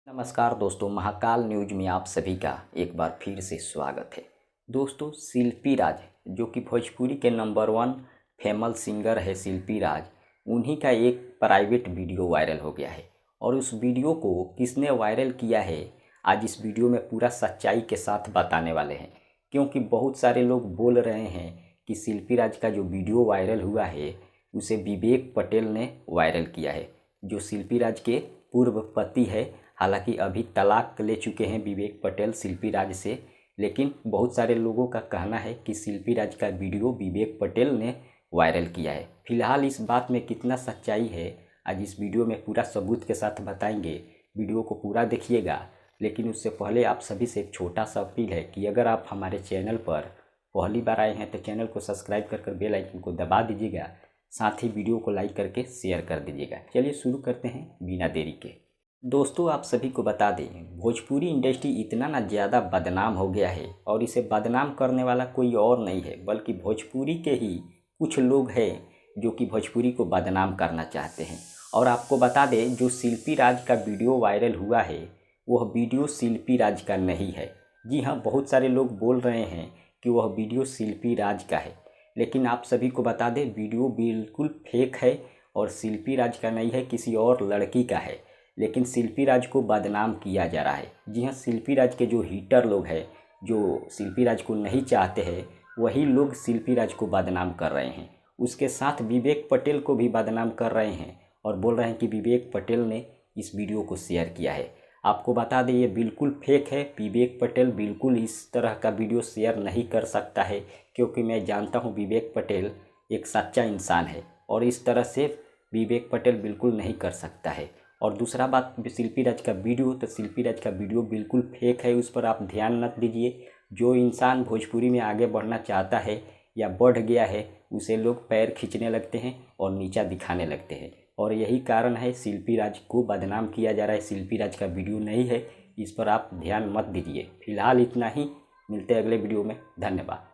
नमस्कार दोस्तों, महाकाल न्यूज में आप सभी का एक बार फिर से स्वागत है। दोस्तों, शिल्पी राज जो कि भोजपुरी के नंबर 1 फेमस सिंगर है शिल्पी राज, उन्हीं का एक प्राइवेट वीडियो वायरल हो गया है। और उस वीडियो को किसने वायरल किया है, आज इस वीडियो में पूरा सच्चाई के साथ बताने वाले हैं। क्योंकि बहुत सारे लोग बोल रहे हैं कि शिल्पी राज का जो वीडियो वायरल हुआ है उसे विवेक पटेल ने वायरल किया है, जो शिल्पी राज के पूर्व पति है। हालांकि अभी तलाक ले चुके हैं विवेक पटेल शिल्पी राज से, लेकिन बहुत सारे लोगों का कहना है कि शिल्पी राज का वीडियो विवेक पटेल ने वायरल किया है। फिलहाल इस बात में कितना सच्चाई है, आज इस वीडियो में पूरा सबूत के साथ बताएंगे। वीडियो को पूरा देखिएगा। लेकिन उससे पहले आप सभी से एक छोटा सा अपील है कि अगर आप हमारे चैनल पर पहली बार आए हैं तो चैनल को सब्सक्राइब कर बेल आइकन को दबा दीजिएगा, साथ ही वीडियो को लाइक करके शेयर कर दीजिएगा। चलिए शुरू करते हैं बिना देरी के। दोस्तों, आप सभी को बता दें, भोजपुरी इंडस्ट्री इतना ना ज़्यादा बदनाम हो गया है और इसे बदनाम करने वाला कोई और नहीं है बल्कि भोजपुरी के ही कुछ लोग हैं जो कि भोजपुरी को बदनाम करना चाहते हैं। और आपको बता दें, जो शिल्पी राज का वीडियो वायरल हुआ है वह वीडियो शिल्पी राज का नहीं है। जी हाँ, बहुत सारे लोग बोल रहे हैं कि वह वीडियो शिल्पी राज का है, लेकिन आप सभी को बता दें वीडियो बिल्कुल फेक है और शिल्पी राज का नहीं है, किसी और लड़की का है। लेकिन शिल्पी राज को बदनाम किया जा रहा है। जी हाँ, शिल्पी राज के जो हीटर लोग हैं, जो शिल्पी राज को नहीं चाहते हैं, वही लोग शिल्पी राज को बदनाम कर रहे हैं। उसके साथ विवेक पटेल को भी बदनाम कर रहे हैं और बोल रहे हैं कि विवेक पटेल ने इस वीडियो को शेयर किया है। आपको बता दें, ये बिल्कुल फेक है। विवेक पटेल बिल्कुल इस तरह का वीडियो शेयर नहीं कर सकता है, क्योंकि मैं जानता हूँ विवेक पटेल एक सच्चा इंसान है और इस तरह से विवेक पटेल बिल्कुल नहीं कर सकता है। और दूसरा बात, शिल्पी राज का वीडियो, तो शिल्पी राज का वीडियो बिल्कुल फेक है, उस पर आप ध्यान मत दीजिए। जो इंसान भोजपुरी में आगे बढ़ना चाहता है या बढ़ गया है, उसे लोग पैर खींचने लगते हैं और नीचा दिखाने लगते हैं। और यही कारण है शिल्पी राज को बदनाम किया जा रहा है। शिल्पी राज का वीडियो नहीं है, इस पर आप ध्यान मत दीजिए। फिलहाल इतना ही, मिलते हैं अगले वीडियो में। धन्यवाद।